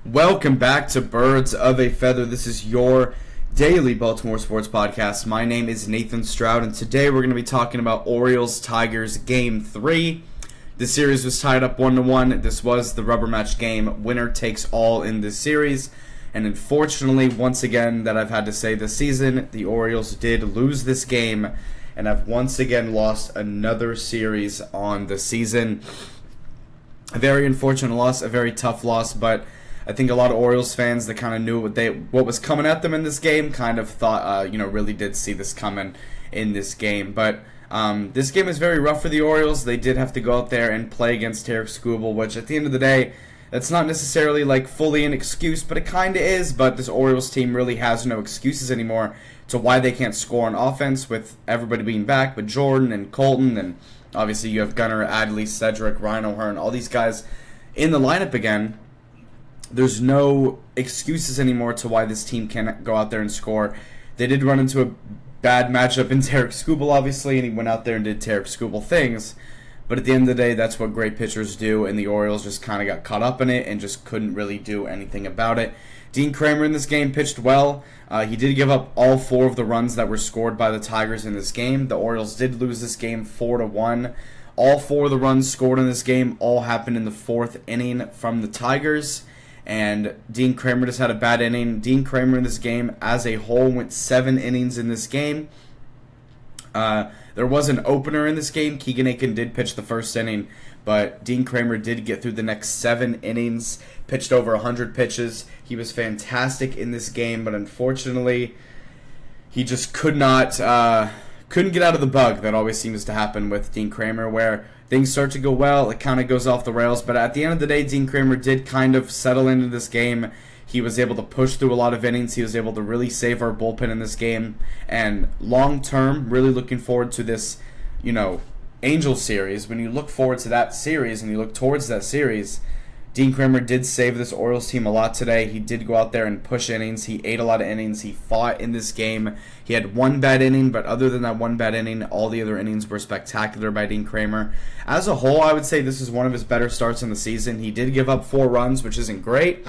Welcome back to Birds of a Feather. This is your daily Baltimore sports podcast. My name is Nathan Stroud, and today we're going to be talking about Orioles-Tigers Game 3. The series was tied up 1-1. This was the rubber match game. Winner takes all in this series. And unfortunately, once again, that I've had to say this season, the Orioles did lose this game and have once again lost another series on the season. A very unfortunate loss, a very tough loss, but I think a lot of Orioles fans that kind of knew what was coming at them in this game kind of thought, really did see this coming in this game. But this game is very rough for the Orioles. They did have to go out there and play against Skubal, which at the end of the day, that's not necessarily like fully an excuse, but it kind of is. But this Orioles team really has no excuses anymore to why they can't score on offense with everybody being back, with Jordan and Colton, and obviously you have Gunnar, Adley, Cedric, Ryan O'Hearn, all these guys in the lineup again. There's no excuses anymore to why this team can't go out there and score. They did run into a bad matchup in Skubal, obviously, and he went out there and did Skubal things. But at the end of the day, that's what great pitchers do, and the Orioles just kind of got caught up in it and just couldn't really do anything about it. Dean Kramer in this game pitched well. He did give up all 4 of the runs that were scored by the Tigers in this game. The Orioles did lose this game 4-1. All 4 of the runs scored in this game all happened in the 4th inning from the Tigers. And Dean Kramer just had a bad inning. Dean Kramer in this game as a whole went 7 innings in this game. There was an opener in this game. Keegan Aiken did pitch the first inning, but Dean Kramer did get through the next 7 innings, pitched over 100 pitches. He was fantastic in this game, but unfortunately, he just couldn't get out of the bug that always seems to happen with Dean Kramer, where things start to go well, it kind of goes off the rails. But at the end of the day, Dean Kramer did kind of settle into this game. He was able to push through a lot of innings. He was able to really save our bullpen in this game. And long term, really looking forward to this, Angels series. When you look forward to that series and you look towards that series, Dean Kramer did save this Orioles team a lot today. He did go out there and push innings. He ate a lot of innings. He fought in this game. He had one bad inning, but other than that one bad inning, all the other innings were spectacular by Dean Kramer. As a whole, I would say this is one of his better starts in the season. He did give up 4 runs, which isn't great,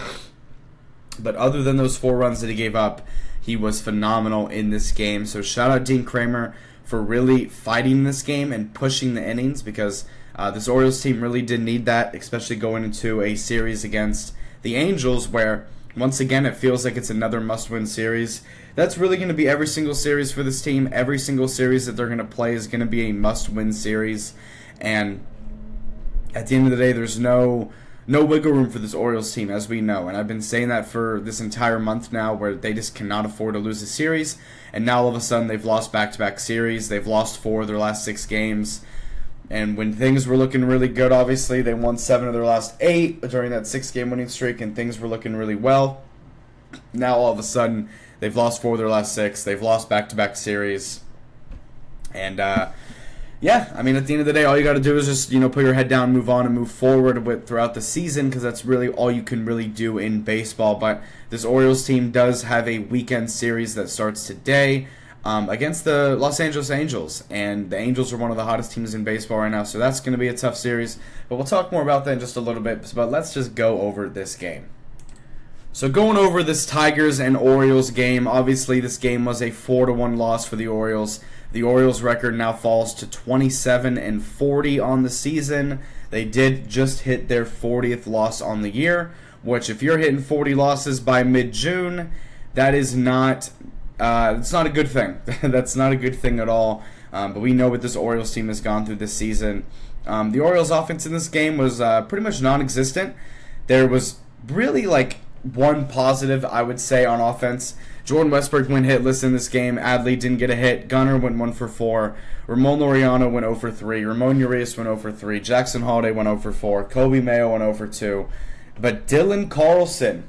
but other than those 4 runs that he gave up, he was phenomenal in this game. So shout out Dean Kramer for really fighting this game and pushing the innings, because this Orioles team really did need that, especially going into a series against the Angels, where once again it feels like it's another must-win series. That's really going to be every single series for this team. Every single series that they're going to play is going to be a must-win series, and at the end of the day, there's no wiggle room for this Orioles team, as we know. And I've been saying that for this entire month now, where they just cannot afford to lose a series. And now all of a sudden they've lost back-to-back series. They've lost 4 of their last 6 games. And when things were looking really good, obviously, they won 7 of their last 8 during that 6-game winning streak, and things were looking really well. Now all of a sudden they've lost 4 of their last 6. They've lost back-to-back series. And at the end of the day, all you got to do is just, put your head down, move on, and move forward throughout the season, because that's really all you can really do in baseball. But this Orioles team does have a weekend series that starts today against the Los Angeles Angels, and the Angels are one of the hottest teams in baseball right now, so that's going to be a tough series. But we'll talk more about that in just a little bit, but let's just go over this game. So going over this Tigers and Orioles game, obviously this game was a 4-1 loss for the Orioles. The Orioles record now falls to 27-40 on the season. They did just hit their 40th loss on the year, which if you're hitting 40 losses by mid-June, that is not it's not a good thing. That's not a good thing at all. But we know what this Orioles team has gone through this season. The Orioles offense in this game was pretty much non-existent. There was really one positive, I would say, on offense. Jordan Westburg went hitless in this game. Adley didn't get a hit. Gunnar went 1 for 4. Ramon Laureano went 0 for 3. Ramon Urias went 0 for 3. Jackson Holliday went 0 for 4. Kobe Mayo went 0 for 2. But Dylan Carlson,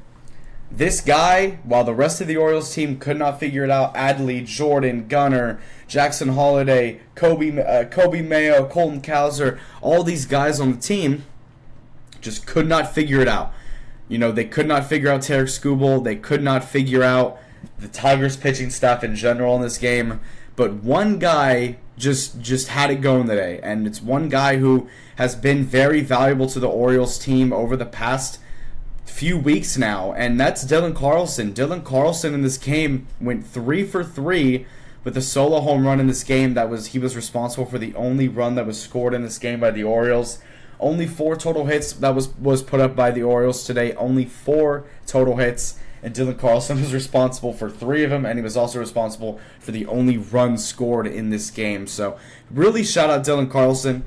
this guy, while the rest of the Orioles team could not figure it out, Adley, Jordan, Gunnar, Jackson Holliday, Kobe Mayo, Colton Cowser, all these guys on the team just could not figure it out. They could not figure out Skubal. They could not figure out the Tigers pitching staff in general in this game. But one guy just had it going today, and it's one guy who has been very valuable to the Orioles team over the past few weeks now, and that's Dylan Carlson. Dylan Carlson in this game went 3 for 3 with a solo home run in this game. He was responsible for the only run that was scored in this game by the Orioles. Only 4 total hits that was put up by the Orioles today. Only 4 total hits, and Dylan Carlson was responsible for 3 of them, and he was also responsible for the only run scored in this game. So really shout out Dylan Carlson.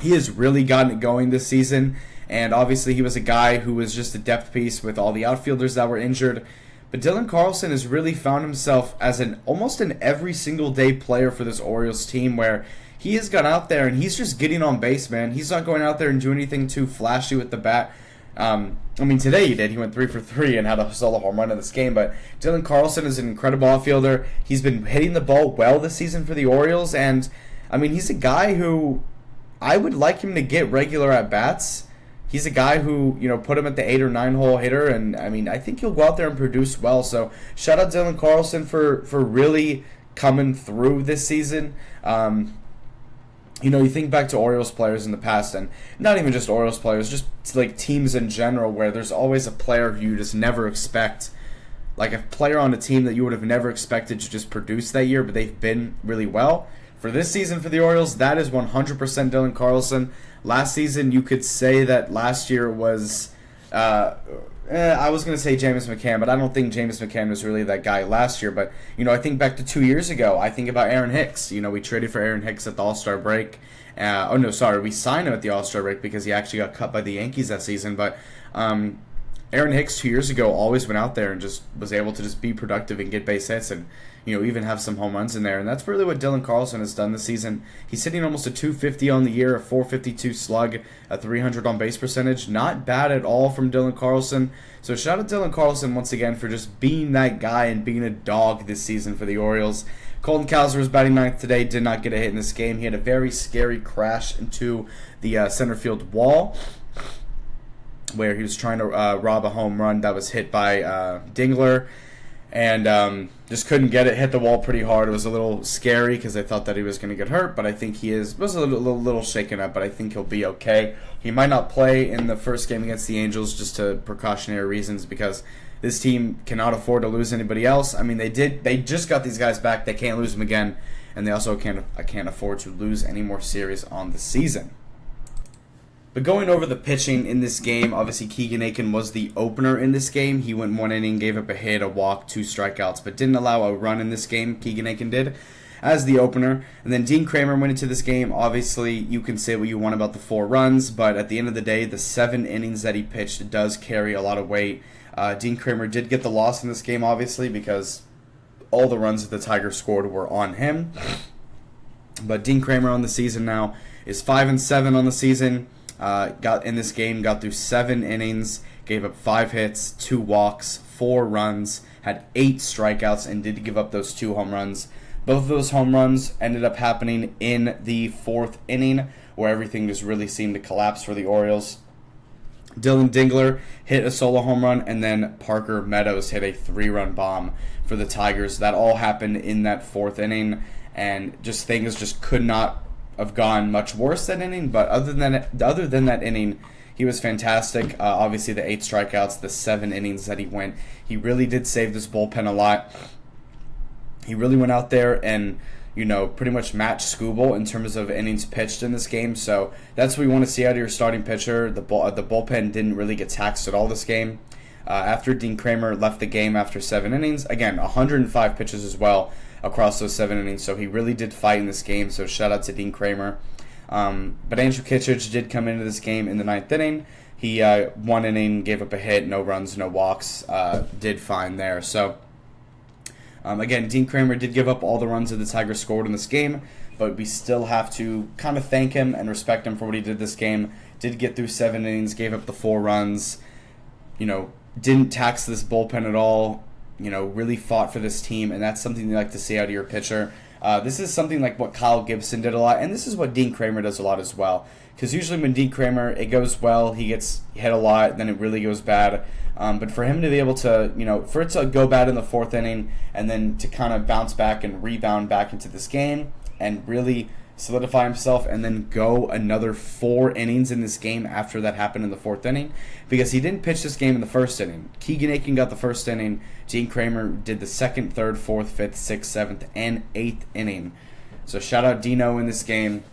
He has really gotten it going this season, and obviously he was a guy who was just a depth piece with all the outfielders that were injured. But Dylan Carlson has really found himself as almost an every single day player for this Orioles team, where he has gone out there and he's just getting on base, man. He's not going out there and doing anything too flashy with the bat. Today he did. He went 3 for 3 and had a solo home run in this game. But Dylan Carlson is an incredible outfielder. He's been hitting the ball well this season for the Orioles, and he's a guy who I would like him to get regular at bats. He's a guy who, put him at the 8 or 9 hole hitter, and I think he'll go out there and produce well. So shout out Dylan Carlson for really coming through this season. You think back to Orioles players in the past, and not even just Orioles players, just like teams in general, where there's always a player who you just never expect, like a player on a team that you would have never expected to just produce that year, but they've been really well. For this season for the Orioles, that is 100% Dylan Carlson. Last season, you could say that last year was, I was going to say James McCann, but I don't think James McCann was really that guy last year. But, I think back to 2 years ago, I think about Aaron Hicks. We traded for Aaron Hicks at the All-Star break. We signed him at the All-Star break because he actually got cut by the Yankees that season. But Aaron Hicks 2 years ago always went out there and just was able to just be productive and get base hits and, even have some home runs in there. And that's really what Dylan Carlson has done this season. He's hitting almost a 250 on the year, a 452 slug, a 300 on base percentage. Not bad at all from Dylan Carlson. So shout out Dylan Carlson once again for just being that guy and being a dog this season for the Orioles. Colton Cowser was batting ninth today, did not get a hit in this game. He had a very scary crash into the center field wall, where he was trying to rob a home run that was hit by Dingler, and just couldn't get it. Hit the wall pretty hard. It was a little scary because I thought that he was going to get hurt, but I think he was a little shaken up, but I think he'll be okay. He might not play in the first game against the Angels just to precautionary reasons, because this team cannot afford to lose anybody else. They just got these guys back. They can't lose them again, and they also can't afford to lose any more series on the season. But going over the pitching in this game, obviously Keegan Aiken was the opener in this game. He went 1 inning, gave up a hit, a walk, 2 strikeouts, but didn't allow a run in this game. Keegan Aiken did as the opener. And then Dean Kramer went into this game. Obviously, you can say what you want about the 4 runs, but at the end of the day, the 7 innings that he pitched does carry a lot of weight. Dean Kramer did get the loss in this game, obviously, because all the runs that the Tigers scored were on him. But Dean Kramer on the season now is 5-7 on the season. Got through 7 innings, gave up 5 hits, 2 walks, 4 runs, had 8 strikeouts, and did give up those 2 home runs. Both of those home runs ended up happening in the 4th inning, where everything just really seemed to collapse for the Orioles. Dylan Dingler hit a solo home run, and then Parker Meadows hit a 3-run bomb for the Tigers. That all happened in that 4th inning, and things just could not have gone much worse that inning. But other than that inning, he was fantastic. Obviously, the 8 strikeouts, the 7 innings that he went, he really did save this bullpen a lot. He really went out there and pretty much matched Skubal in terms of innings pitched in this game. So that's what we want to see out of your starting pitcher. The bullpen didn't really get taxed at all this game. After Dean Kramer left the game after 7 innings, again, 105 pitches as well across those 7 innings. So he really did fight in this game. So shout out to Dean Kramer. But Andrew Kittredge did come into this game in the 9th inning. He 1 inning, gave up a hit, no runs, no walks, did fine there. So again, Dean Kramer did give up all the runs that the Tigers scored in this game, but we still have to kind of thank him and respect him for what he did this game. Did get through 7 innings, gave up the 4 runs, didn't tax this bullpen at all, really fought for this team, and that's something you like to see out of your pitcher. This is something like what Kyle Gibson did a lot, and this is what Dean Kramer does a lot as well. Because usually when Dean Kramer, it goes well, he gets hit a lot, then it really goes bad. But for him to be able to, for it to go bad in the 4th inning and then to kind of bounce back and rebound back into this game and really solidify himself, and then go another 4 innings in this game after that happened in the 4th inning, because he didn't pitch this game in the 1st inning. Keegan Aiken got the 1st inning. Dean Kramer did the 2nd, 3rd, 4th, 5th, 6th, 7th, and 8th inning. So shout out Dino in this game.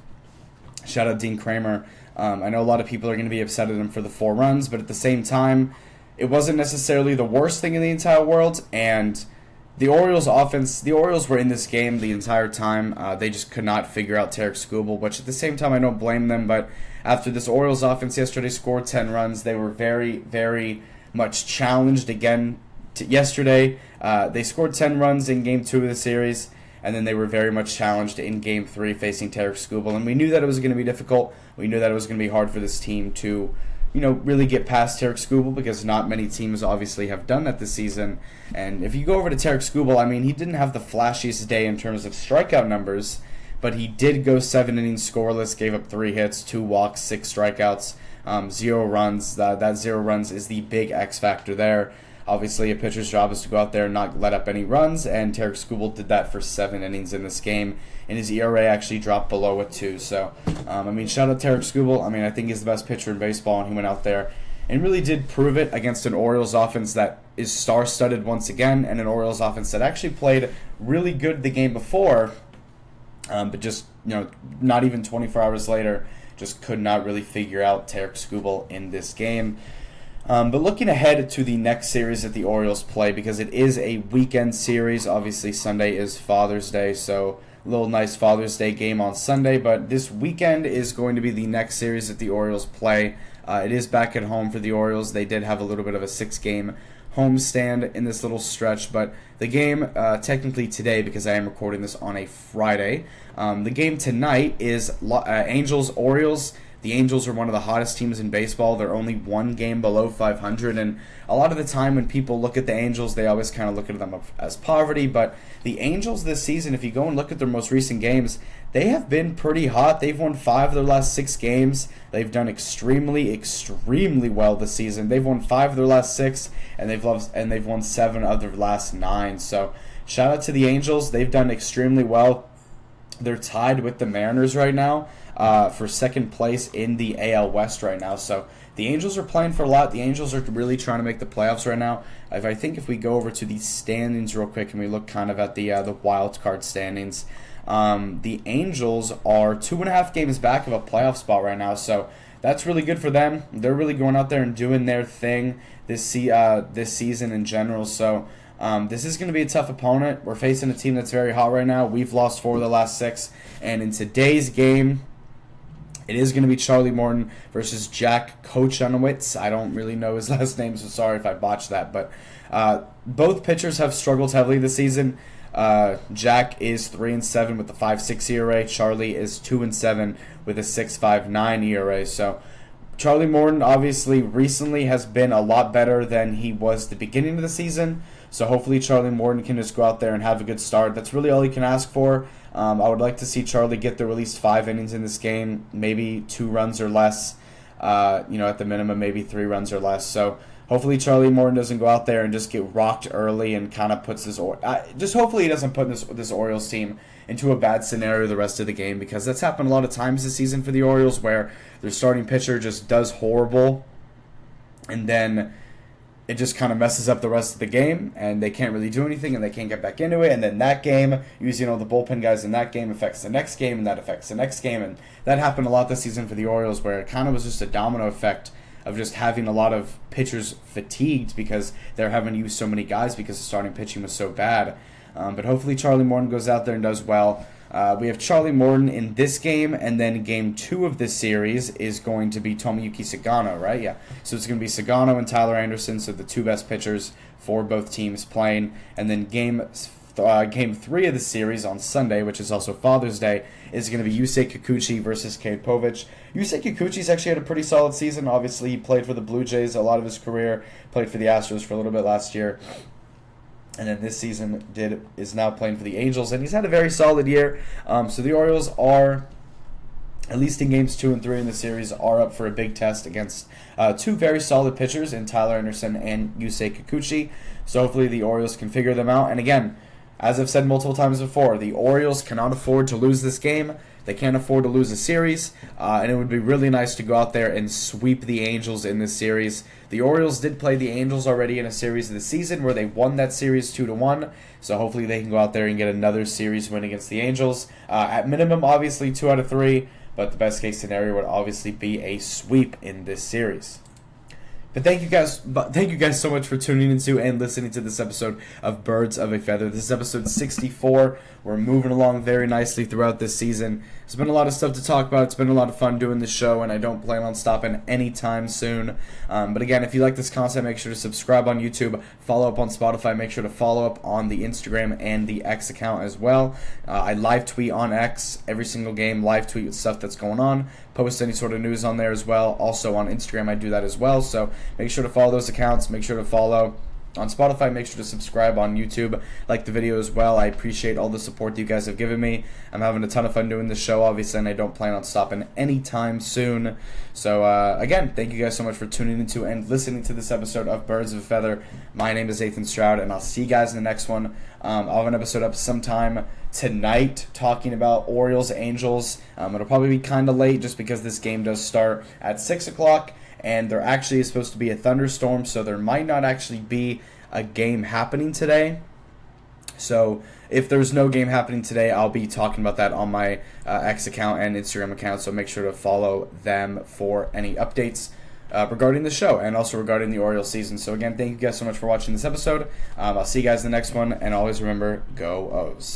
Shout out Dean Kramer. I know a lot of people are going to be upset at him for the 4 runs, but at the same time, it wasn't necessarily the worst thing in the entire world, and the Orioles offense, the Orioles were in this game the entire time. They just could not figure out Tarek Skubal, which at the same time I don't blame them, but after this Orioles offense yesterday scored 10 runs, they were very, very much challenged again yesterday. They scored 10 runs in Game 2 of the series, and then they were very much challenged in Game 3 facing Tarek Skubal, and we knew that it was going to be difficult. We knew that it was going to be hard for this team to really get past Tarek Skubal, because not many teams obviously have done that this season. And if you go over to Tarek Skubal, I mean, he didn't have the flashiest day in terms of strikeout numbers, but he did go 7 innings scoreless, gave up 3 hits, 2 walks, 6 strikeouts, 0 runs. That 0 runs is the big X factor there. Obviously, a pitcher's job is to go out there and not let up any runs, and Tarek Skubal did that for 7 innings in this game, and his ERA actually dropped below a 2. So, shout out Tarek Skubal. I think he's the best pitcher in baseball, and he went out there and really did prove it against an Orioles offense that is star-studded once again, and an Orioles offense that actually played really good the game before, but just, not even 24 hours later, just could not really figure out Tarek Skubal in this game. But looking ahead to the next series that the Orioles play, because it is a weekend series. Obviously, Sunday is Father's Day, so a little nice Father's Day game on Sunday. But this weekend is going to be the next series that the Orioles play. It is back at home for the Orioles. They did have a little bit of a 6-game homestand in this little stretch, but the game technically today, because I am recording this on a Friday, the game tonight is Angels-Orioles. The Angels are one of the hottest teams in baseball. They're only 1 game below 500, and a lot of the time when people look at the Angels, they always kind of look at them as poverty, but the Angels this season, if you go and look at their most recent games, they have been pretty hot. They've won 5 of their last 6 games. They've done extremely, extremely well this season. They've won 5 of their last 6, and they've won 7 of their last 9. So shout out to the Angels. They've done extremely well. They're tied with the Mariners right now for second place in the AL West right now. So the Angels are playing for a lot. The Angels are really trying to make the playoffs right now. If we go over to the standings real quick and we look kind of at the wild card standings, the Angels are 2.5 games back of a playoff spot right now. So that's really good for them. They're really going out there and doing their thing this season in general. So this is going to be a tough opponent. We're facing a team that's very hot right now. We've lost 4 of the last 6. And in today's game, it is going to be Charlie Morton versus Jack Kochanowicz. I don't really know his last name, so sorry if I botched that. But both pitchers have struggled heavily this season. Jack is 3-7 with a 5.6 ERA. Charlie is 2-7 with a 6.59 ERA. So Charlie Morton obviously recently has been a lot better than he was at the beginning of the season. So hopefully Charlie Morton can just go out there and have a good start. That's really all he can ask for. I would like to see Charlie get through at least 5 innings in this game, maybe 2 runs or less. At the minimum, maybe 3 runs or less. So hopefully Charlie Morton doesn't go out there and just get rocked early and kind of puts this. Just hopefully he doesn't put this Orioles team into a bad scenario the rest of the game, because that's happened a lot of times this season for the Orioles, where their starting pitcher just does horrible, and then it just kind of messes up the rest of the game, and they can't really do anything, and they can't get back into it, and then that game, using all the bullpen guys in that game affects the next game, and that affects the next game, and that happened a lot this season for the Orioles, where it kind of was just a domino effect of just having a lot of pitchers fatigued because they're having to use so many guys because the starting pitching was so bad. But hopefully Charlie Morton goes out there and does well. We have Charlie Morton in this game, and then Game 2 of this series is going to be Tomoyuki Sagano, right? Yeah. So it's going to be Sagano and Tyler Anderson, so the 2 best pitchers for both teams playing. And then Game 3 of the series on Sunday, which is also Father's Day, is going to be Yusei Kikuchi versus Cade Povich. Yusei Kikuchi's actually had a pretty solid season. Obviously, he played for the Blue Jays a lot of his career, played for the Astros for a little bit last year, and then this season is now playing for the Angels, and he's had a very solid year. So the Orioles are, at least in games 2 and 3 in the series, are up for a big test against 2 very solid pitchers in Tyler Anderson and Yusei Kikuchi. So hopefully the Orioles can figure them out. And again, as I've said multiple times before, the Orioles cannot afford to lose this game. They can't afford to lose a series, and it would be really nice to go out there and sweep the Angels in this series. The Orioles did play the Angels already in a series of the season where they won that series 2-1, so hopefully they can go out there and get another series win against the Angels. At minimum, obviously, 2 out of 3, but the best case scenario would obviously be a sweep in this series. But thank you guys so much for tuning into and listening to this episode of Birds of a Feather. This is episode 64. We're moving along very nicely throughout this season. There's been a lot of stuff to talk about. It's been a lot of fun doing this show, and I don't plan on stopping anytime soon. But again, if you like this content, make sure to subscribe on YouTube, follow up on Spotify, make sure to follow up on the Instagram and the X account as well. I live tweet on X every single game, live tweet with stuff that's going on, post any sort of news on there as well. Also on Instagram, I do that as well, so make sure to follow those accounts, make sure to follow on Spotify, make sure to subscribe on YouTube, like the video as well. I appreciate all the support that you guys have given me. I'm having a ton of fun doing this show, obviously, and I don't plan on stopping anytime soon. So, again, thank you guys so much for tuning into and listening to this episode of Birds of a Feather. My name is Nathan Stroud, and I'll see you guys in the next one. I'll have an episode up sometime tonight talking about Orioles, Angels. It'll probably be kind of late just because this game does start at 6 o'clock. And there actually is supposed to be a thunderstorm, so there might not actually be a game happening today. So if there's no game happening today, I'll be talking about that on my X account and Instagram account, so make sure to follow them for any updates regarding the show and also regarding the Orioles season. So again, thank you guys so much for watching this episode. I'll see you guys in the next one, and always remember, go O's.